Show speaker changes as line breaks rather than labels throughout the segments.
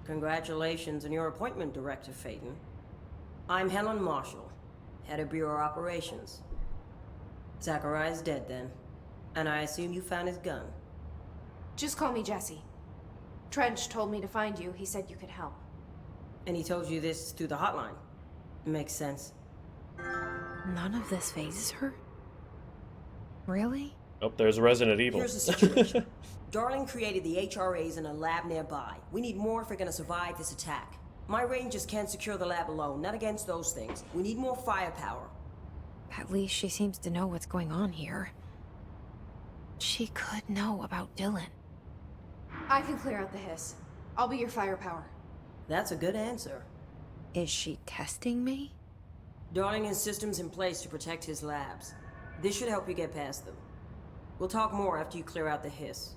Congratulations on your appointment, Director Phaeton. I'm Helen Marshall, head of Bureau Operations. Zachariah's dead then, and I assume you found his gun.
Just call me Jesse. Trench told me to find you. He said you could help.
And he told you this through the hotline. Makes sense.
None of this phases her? Really?
Oh, there's Resident Evil.
Here's the situation. Darling created the HRAs in a lab nearby. We need more if we're gonna survive this attack. My rangers can't secure the lab alone, not against those things. We need more firepower.
At least she seems to know what's going on here. She could know about Dylan.
I can clear out the hiss. I'll be your firepower.
That's a good answer.
Is she testing me?
Darling has systems in place to protect his labs. This should help you get past them. We'll talk more after you clear out the hiss.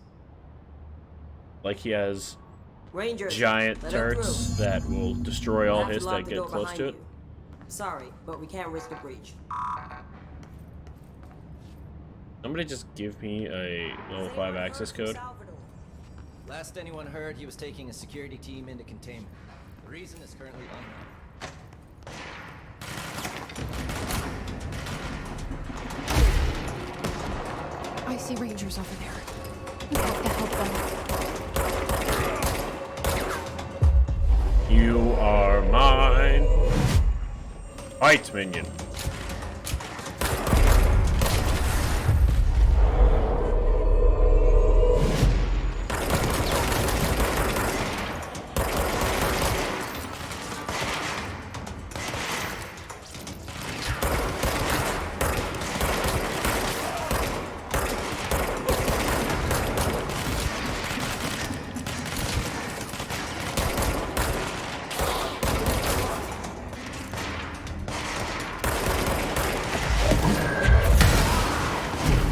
Like he has
Ranger,
giant
let her
turrets
through.
that will destroy all
We'll have to
hiss
lock
that
the
get
door
close
behind
to it.
you. Sorry, but we can't risk a breach.
Somebody just give me a level 5 access code.
Last anyone heard, he was taking a security team into containment. The reason is currently unknown.
I see rangers over there. We have to help them.
You are mine. Fight, minion.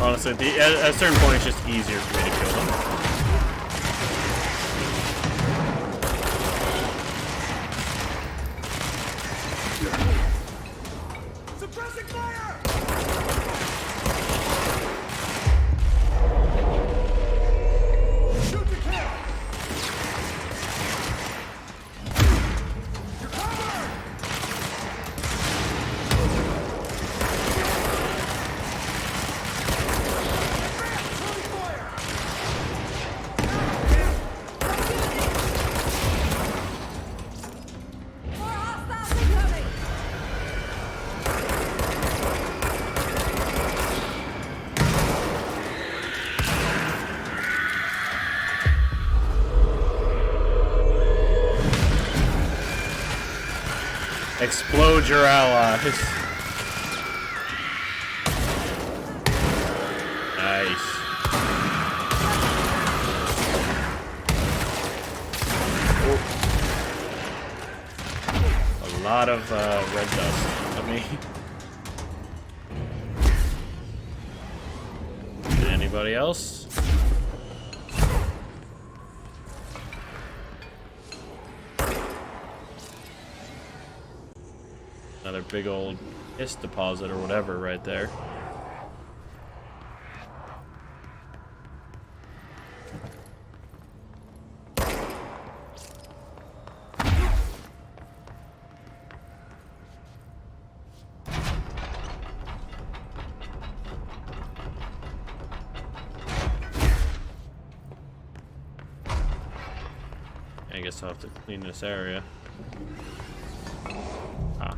Honestly, at a certain point, it's just easier for me to kill them.
Suppressing fire! Shoot to kill! You're covered!
Explode your allies. Nice. A lot of red dust on me. Anybody else? Another big old hiss deposit or whatever right there. I guess I'll have to clean this area. Ah.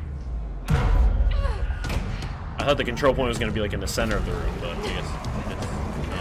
I thought the control point was going to be like in the center of the room, but I guess it's not.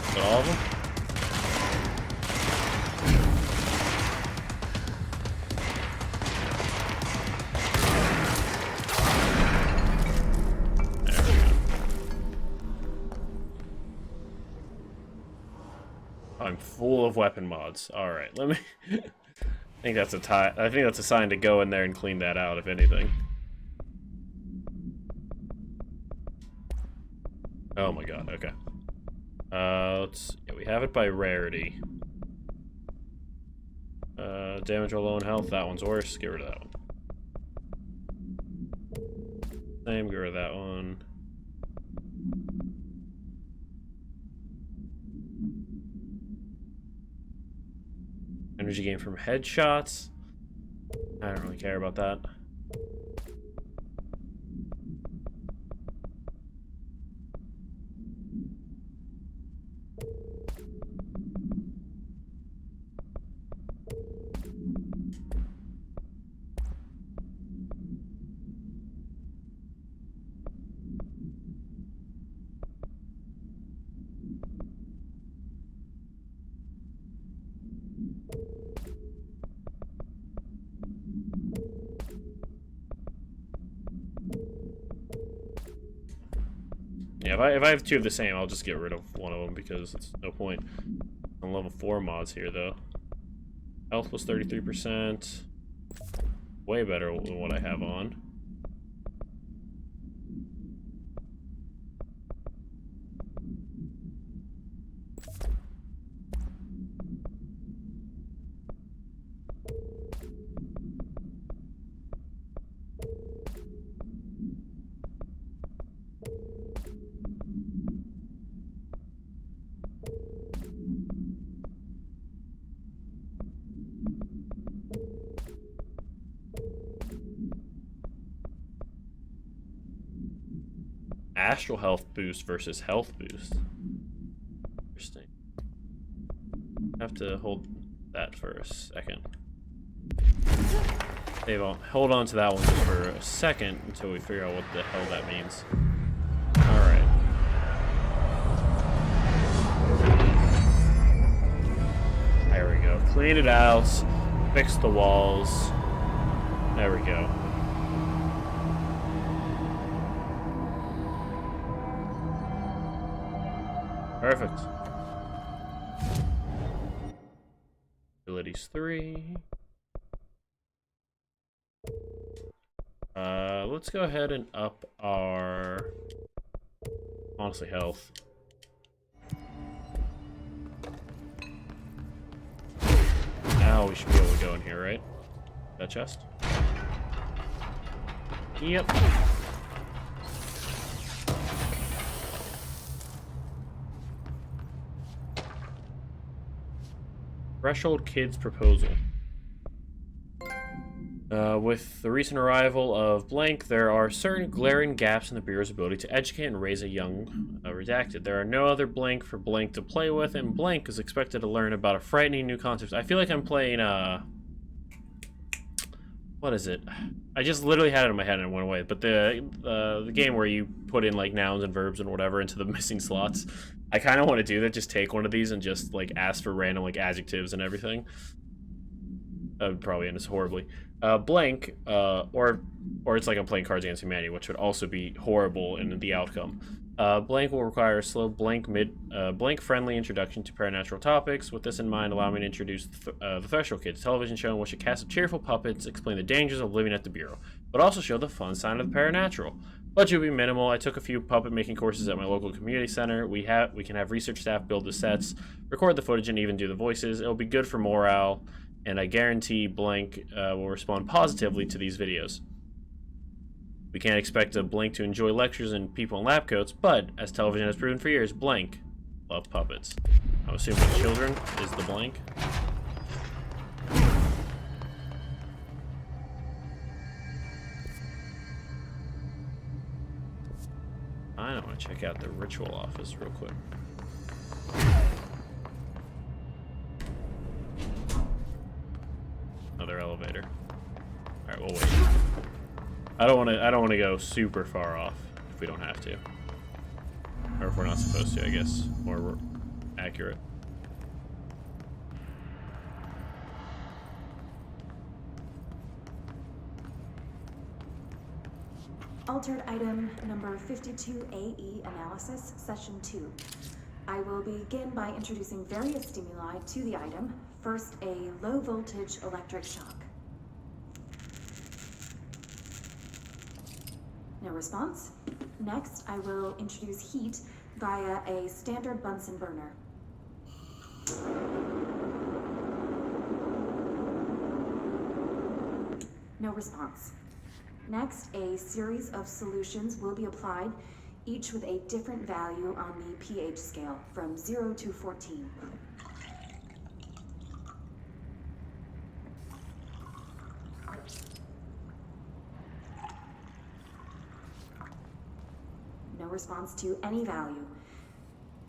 Is that all of them? There we go. I'm full of weapon mods. Alright, let me... I think that's a sign to go in there and clean that out, if anything. Oh my god, okay. Yeah, we have it by rarity. Damage or low in health, that one's worse. Get rid of that one. Same, get rid of that one. Energy gain from headshots. I don't really care about that. Yeah, if I have two of the same, I'll just get rid of one of them because it's no point. On level 4 mods here, though. Health was 33%. Way better than what I have on. Astral health boost versus health boost. Interesting. I have to hold that for a second. Hold on to that one just for a second until we figure out what the hell that means. Alright. There we go. Clean it out. Fix the walls. There we go. Perfect. Abilities 3. Let's go ahead and up our, honestly, health. Now we should be able to go in here, right? That chest? Yep. Threshold Kids Proposal. With the recent arrival of Blank, there are certain glaring gaps in the Bureau's ability to educate and raise a young Redacted. There are no other Blank for Blank to play with, and Blank is expected to learn about a frightening new concept. I feel like I'm playing, what is it? I just literally had it in my head and it went away, but the game where you put in, like, nouns and verbs and whatever into the missing slots. I kind of want to do that, just take one of these and just, like, ask for random, like, adjectives and everything. That would probably end us horribly. Blank, or it's like I'm playing Cards Against Humanity, which would also be horrible in the outcome. Blank will require a slow, blank-friendly introduction to paranatural topics. With this in mind, allow me to introduce the Threshold Kids, television show in which a cast of cheerful puppets explain the dangers of living at the Bureau, but also show the fun side of the paranatural. Budget will be minimal. I took a few puppet-making courses at my local community center. We can have research staff build the sets, record the footage, and even do the voices. It'll be good for morale, and I guarantee Blank will respond positively to these videos. We can't expect a Blank to enjoy lectures and people in lab coats, but, as television has proven for years, Blank love puppets. I'm assuming children is the Blank. I want to check out the ritual office real quick. Another elevator. All right, we'll wait. I don't want to go super far off if we don't have to, or if we're not supposed to. I guess more accurate.
Altered item number 52AE analysis, session 2. I will begin by introducing various stimuli to the item. First, a low voltage electric shock. No response. Next, I will introduce heat via a standard Bunsen burner. No response. Next, a series of solutions will be applied, each with a different value on the pH scale, from 0 to 14. No response to any value.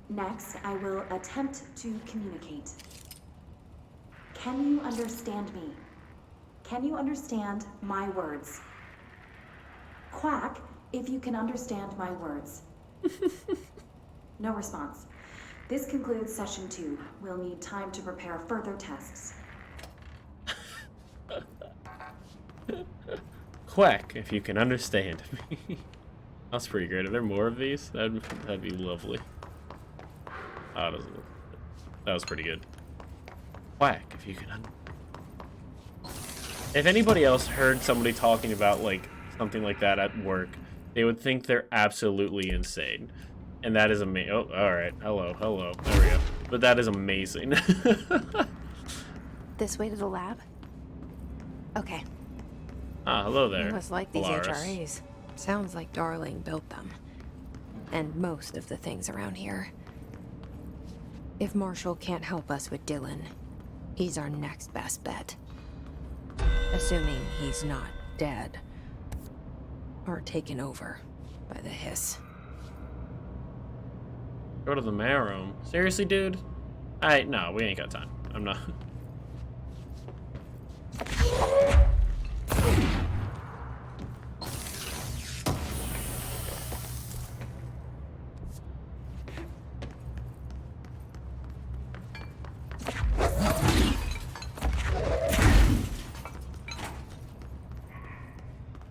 Next, I will attempt to communicate. Can you understand me? Can you understand my words? Quack if you can understand my words. No response. This concludes session 2. We'll need time to prepare further tests.
Quack, if you can understand me. That's pretty great. Are there more of these? That'd be lovely. Oh, that was pretty good. Quack, if you can If anybody else heard somebody talking about, like, something like that at work, they would think they're absolutely insane. And that is amazing. Oh, alright. Hello. There we go. But that is amazing.
This way to the lab? Okay.
Ah, hello there.
You must like these
Polaris.
HRAs. Sounds like Darling built them. And most of the things around here. If Marshall can't help us with Dylan, he's our next best bet. Assuming he's not dead. Or taken over by the hiss.
Go to the mail room. Seriously, dude? No, we ain't got time. I'm not.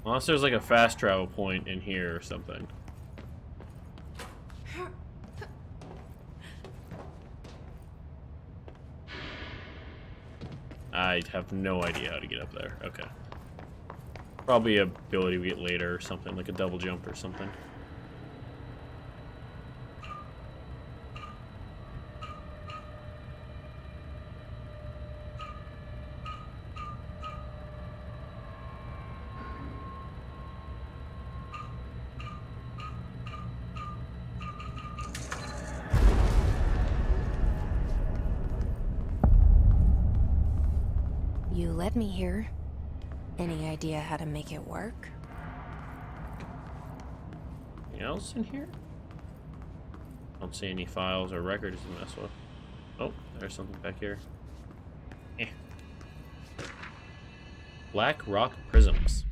Unless there's like a fast travel point in here or something. I have no idea how to get up there. Okay. Probably a ability we get later or something, like a double jump or something.
You led me here. Any idea how to make it work?
Anything else in here? Don't see any files or records to mess with. Oh, there's something back here. Eh. Black rock prisms.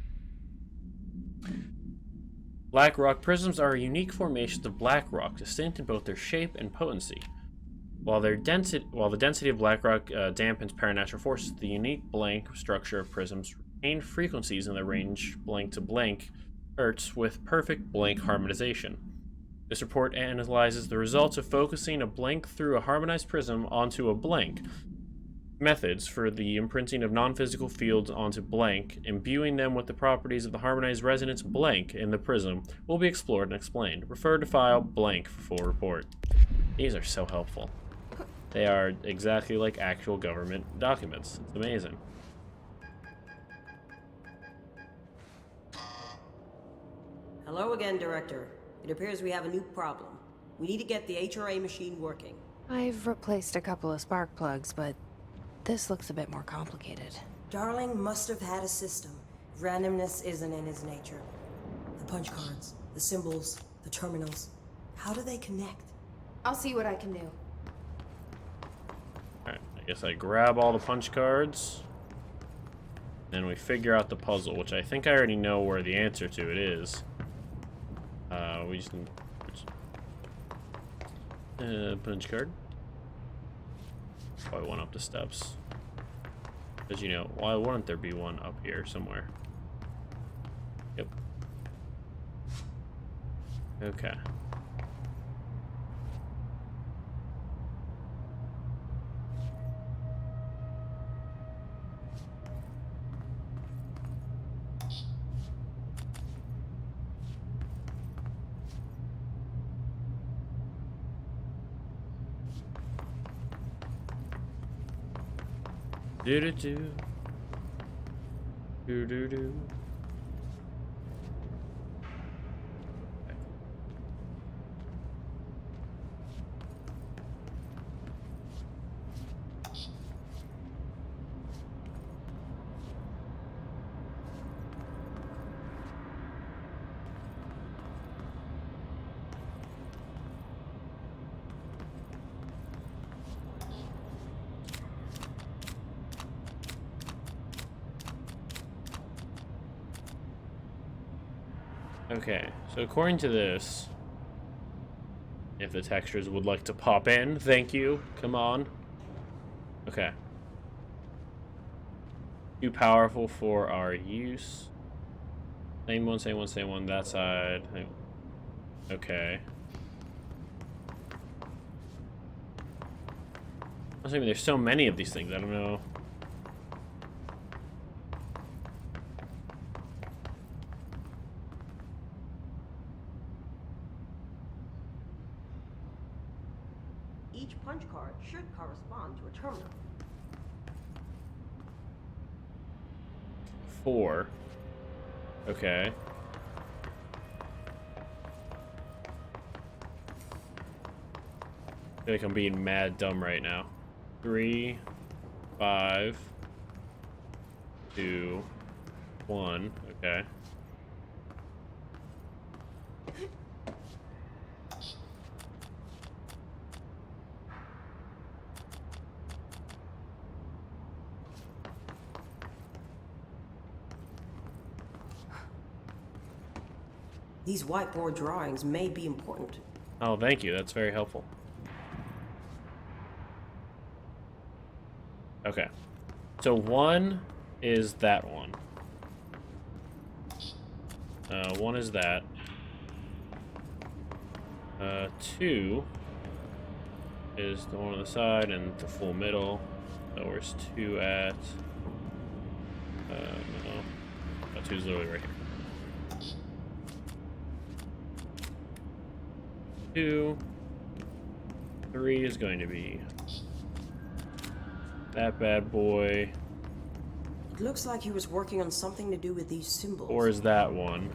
Black rock prisms are unique formations of black rock, distinct in both their shape and potency. While the density of black rock dampens paranatural forces, the unique blank structure of prisms retain frequencies in the range blank to blank hertz with perfect blank harmonization. This report analyzes the results of focusing a blank through a harmonized prism onto a blank. Methods for the imprinting of non-physical fields onto blank, imbuing them with the properties of the harmonized resonance blank in the prism, will be explored and explained. Refer to file blank for full report. These are so helpful. They are exactly like actual government documents. It's amazing.
Hello again, Director. It appears we have a new problem. We need to get the HRA machine working.
I've replaced a couple of spark plugs, but this looks a bit more complicated.
Darling must have had a system. Randomness isn't in his nature. The punch cards, the symbols, the terminals. How do they connect?
I'll see what I can do.
Alright, I guess I grab all the punch cards. Then we figure out the puzzle, which I think I already know where the answer to it is. We just need... punch card. Probably one up the steps. Because, you know, why wouldn't there be one up here somewhere? Yep. Okay. Do do do. Do do do. Okay, so according to this, if the textures would like to pop in, thank you. Come on. Okay. Too powerful for our use. Same one, same one, same one, that side. Okay. I was thinking there's so many of these things, I don't know.
Each punch card should correspond to a terminal.
4. Okay. I feel like I'm being mad dumb right now. 3, 5, 2, 1. Okay.
These whiteboard drawings may be important.
Oh, thank you. That's very helpful. Okay. So 1 is that one. 1 is that. 2 is the one on the side and the full middle. So where's 2 at? No. 2 is literally right here. 2. 3 is going to be that bad boy.
It looks like he was working on something to do with these symbols.
4 is that one.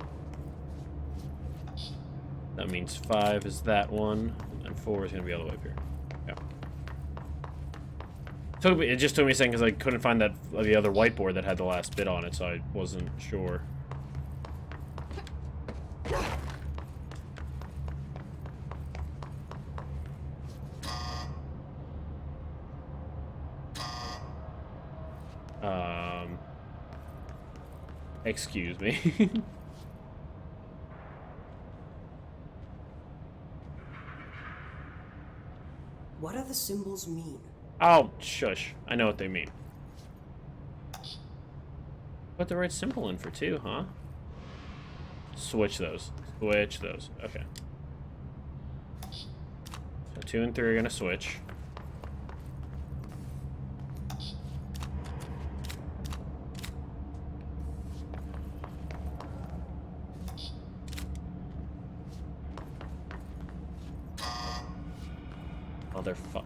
That means 5 is that one, and 4 is going to be all the way up here. Yeah. It just took me a second because I couldn't find that the other whiteboard that had the last bit on it, so I wasn't sure. Excuse me.
What do the symbols mean?
Oh, shush. I know what they mean. Put the right symbol in for 2, huh? Switch those. Switch those. Okay. So 2 and 3 are gonna switch. Motherfuck.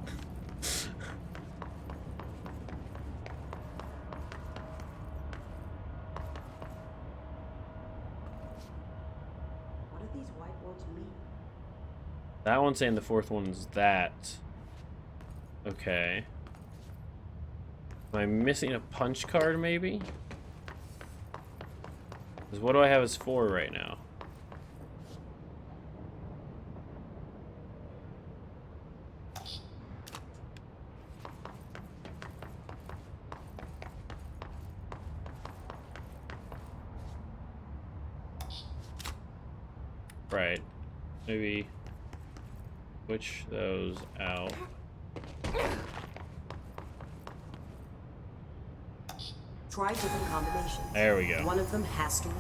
What do these whiteboards mean?
That one's saying the 4th one's that. Okay. Am I missing a punch card, maybe? Because what do I have as 4 right now? Right. Maybe switch those out.
Try different combinations.
There we go.
One of them has to work.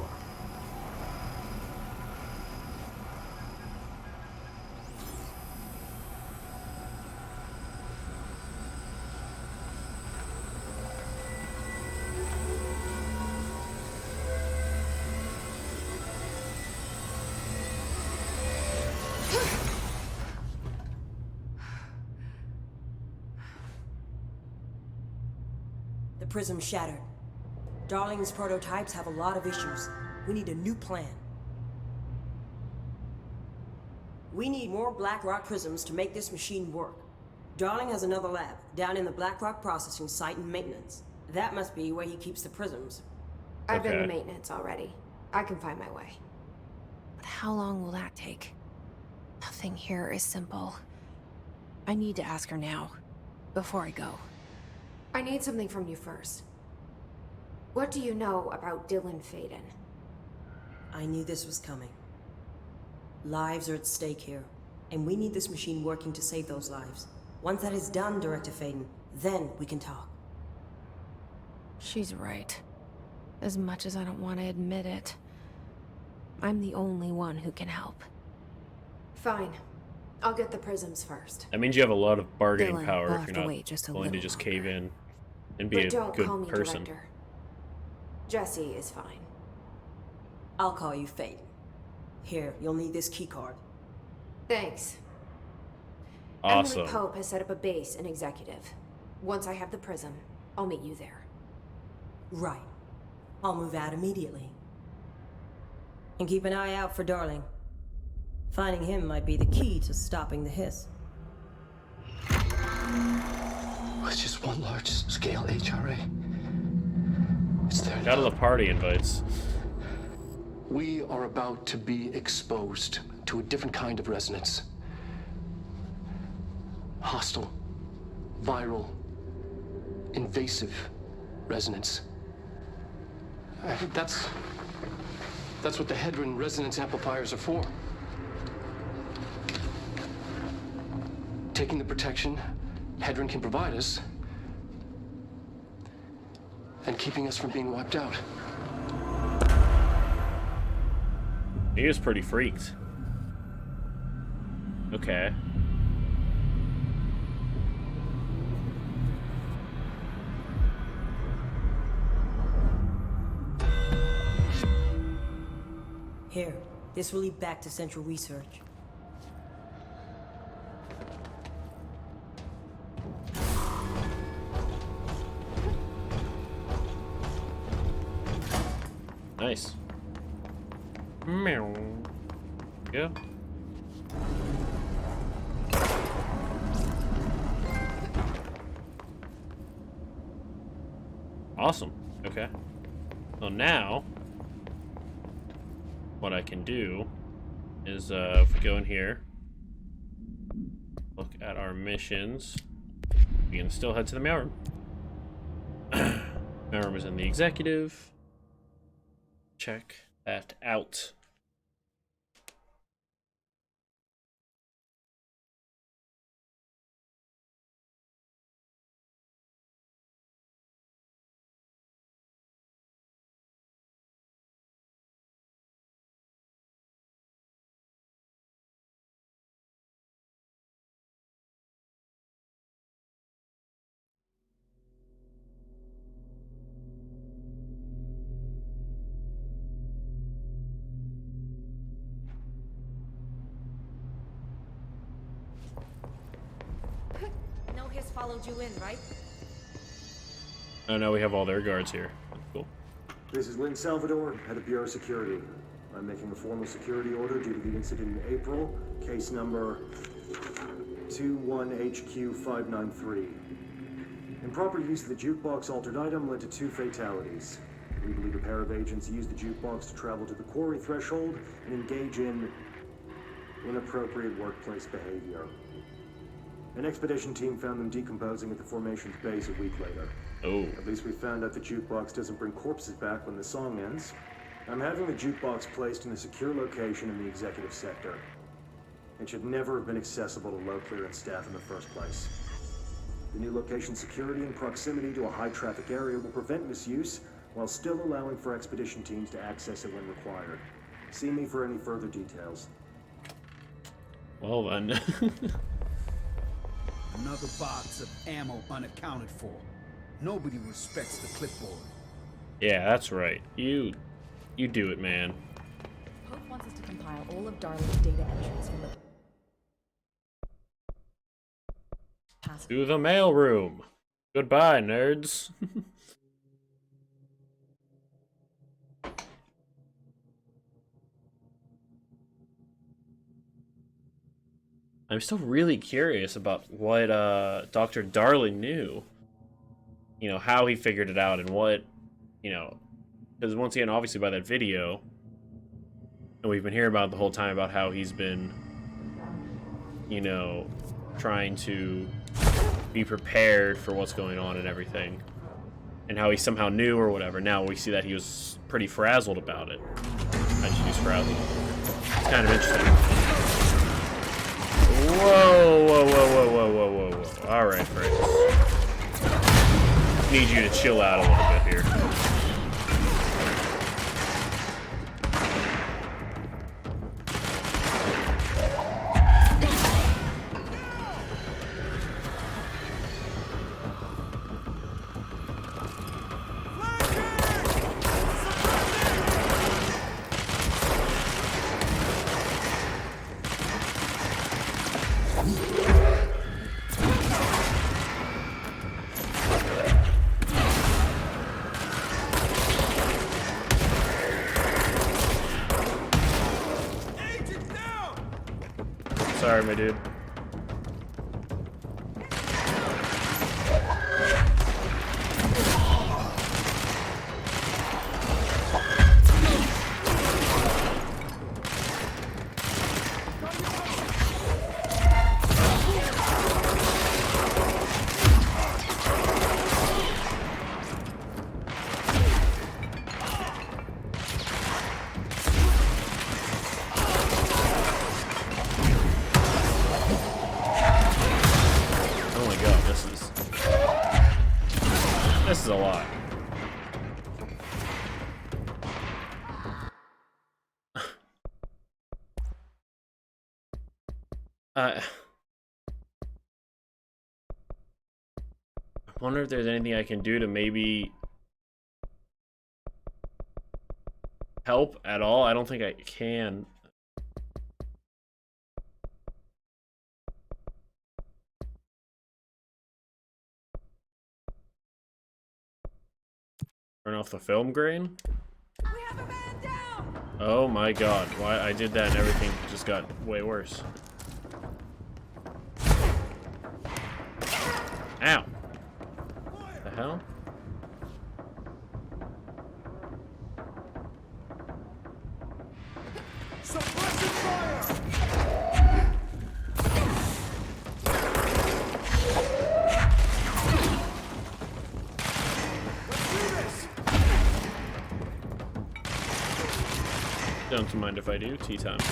prism shattered. Darling's prototypes have a lot of issues. We need a new plan. We need more Blackrock prisms to make this machine work. Darling has another lab, down in the Blackrock processing site in maintenance. That must be where he keeps the prisms.
I've been
Okay.
to maintenance already. I can find my way.
But how long will that take? Nothing here is simple. I need to ask her now, before I go.
I need something from you first. What do you know about Dylan Faden?
I knew this was coming. Lives are at stake here, and we need this machine working to save those lives. Once that is done, Director Faden, then we can talk.
She's right. As much as I don't want to admit it, I'm the only one who can help.
Fine. I'll get the prisms first.
That means you have a lot of bargaining
Dylan,
power
we'll
if
have
you're
to
not
wait just a
willing to
little
just cave
longer.
in and be
But
a
don't
good
call me
person.
director. Jesse is fine.
I'll call you Faden. Here, you'll need this keycard.
Thanks.
Awesome.
Emily Pope has set up a base in Executive. Once I have the prism, I'll meet you there.
Right. I'll move out immediately. And keep an eye out for Darling. Finding him might be the key to stopping the hiss.
It's just one large-scale HRA. It's there
Out of
now.
the party invites.
We are about to be exposed to a different kind of resonance. Hostile, viral, invasive resonance. That's what the Hedron resonance amplifiers are for. Taking the protection Hedron can provide us and keeping us from being wiped out.
He is pretty freaked. Okay.
Here, this will lead back to Central Research.
Nice. Meow. Yeah. Awesome. Okay. Well, now what I can do is if we go in here, look at our missions, we can still head to the mailroom. Mailroom is in the executive. Check that out.
No hiss followed you in, right?
Oh no, we have all their guards here. Cool.
This is Lynn Salvador, head of Bureau Security. I'm making a formal security order due to the incident in April, case number 21HQ593. Improper use of the jukebox altered item led to 2 fatalities. We believe a pair of agents used the jukebox to travel to the quarry threshold and engage in inappropriate workplace behavior. An expedition team found them decomposing at the formation's base a week later.
Oh.
At least we found out the jukebox doesn't bring corpses back when the song ends. I'm having the jukebox placed in a secure location in the executive sector. It should never have been accessible to low clearance staff in the first place. The new location's security and proximity to a high traffic area will prevent misuse while still allowing for expedition teams to access it when required. See me for any further details.
Well then.
Another box of ammo unaccounted for. Nobody respects the clipboard.
Yeah, that's right. You do it, man.
Pope wants us to compile all of Darling's data entries from the past.
To the mailroom. Goodbye, nerds. I'm still really curious about what Dr. Darling knew. You know, how he figured it out and what, you know, because once again, obviously by that video, and we've been hearing about it the whole time about how he's been, you know, trying to be prepared for what's going on and everything, and how he somehow knew or whatever. Now we see that he was pretty frazzled about it. I should use frazzled. It's kind of interesting. Whoa, whoa, whoa, whoa, whoa, whoa, whoa, whoa. Alright, friends. Need you to chill out a little bit here. Sorry, my dude. This is a lot. I wonder if there's anything I can do to maybe help at all. I don't think I can. Turn off the film grain? We have a man down! Oh my god, why I did that and everything just got way worse. Ow! The hell?
Suppressing fire!
Don't mind if I do. Tea time. I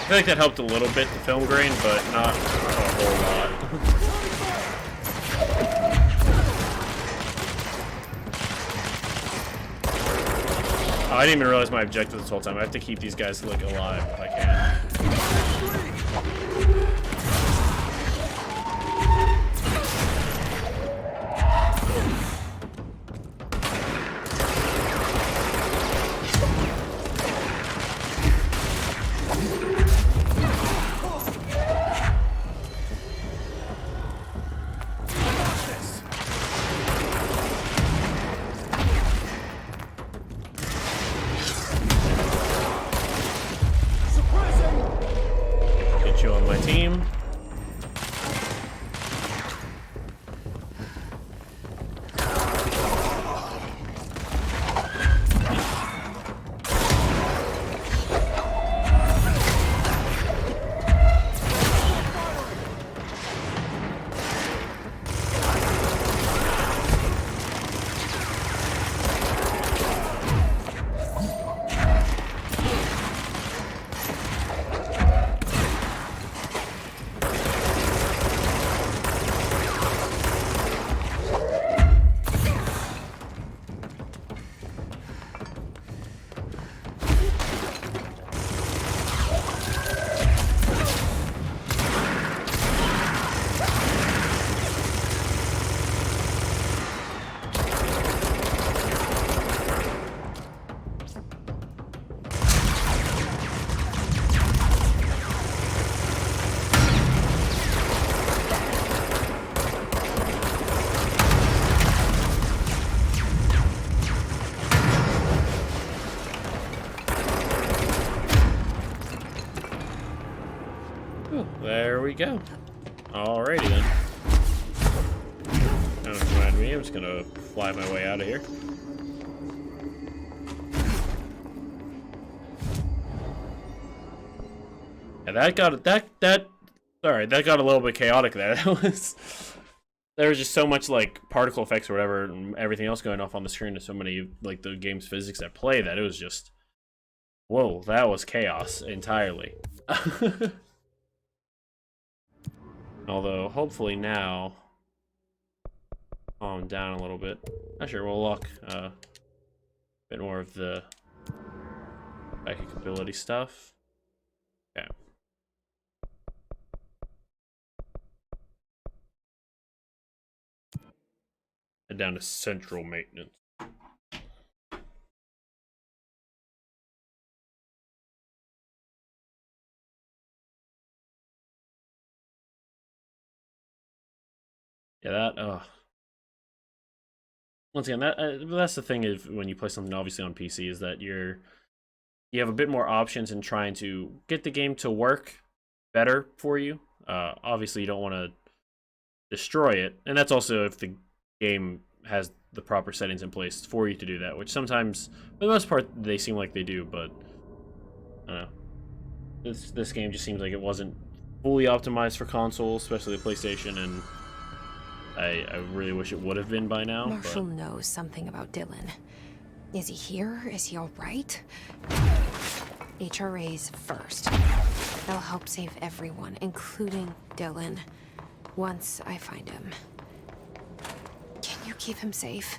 feel like that helped a little bit, the film grain, but not a whole lot. Oh, I didn't even realize my objective this whole time. I have to keep these guys like alive if I can. You on my team. There we go. Alrighty then. Don't remind me, I'm just gonna fly my way out of here. Yeah, that got a little bit chaotic there. There was just so much like particle effects or whatever and everything else going off on the screen and so many like the game's physics at play that it was just, whoa, that was chaos entirely. Although hopefully now calm down a little bit. Sure, we'll lock a bit more of the psychic ability stuff. Okay. Head down to central maintenance. Yeah, that, once again, that's the thing is when you play something obviously on PC is that you have a bit more options in trying to get the game to work better for you. Obviously, you don't want to destroy it, and that's also if the game has the proper settings in place for you to do that, which sometimes, for the most part, they seem like they do, but I don't know. This game just seems like it wasn't fully optimized for consoles, especially the PlayStation, and I really wish it would have been by now.
Marshall knows something about Dylan. Is he here? Is he all right? HRAs first. They'll help save everyone, including Dylan, once I find him. Can you keep him safe?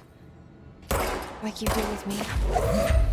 Like you do with me?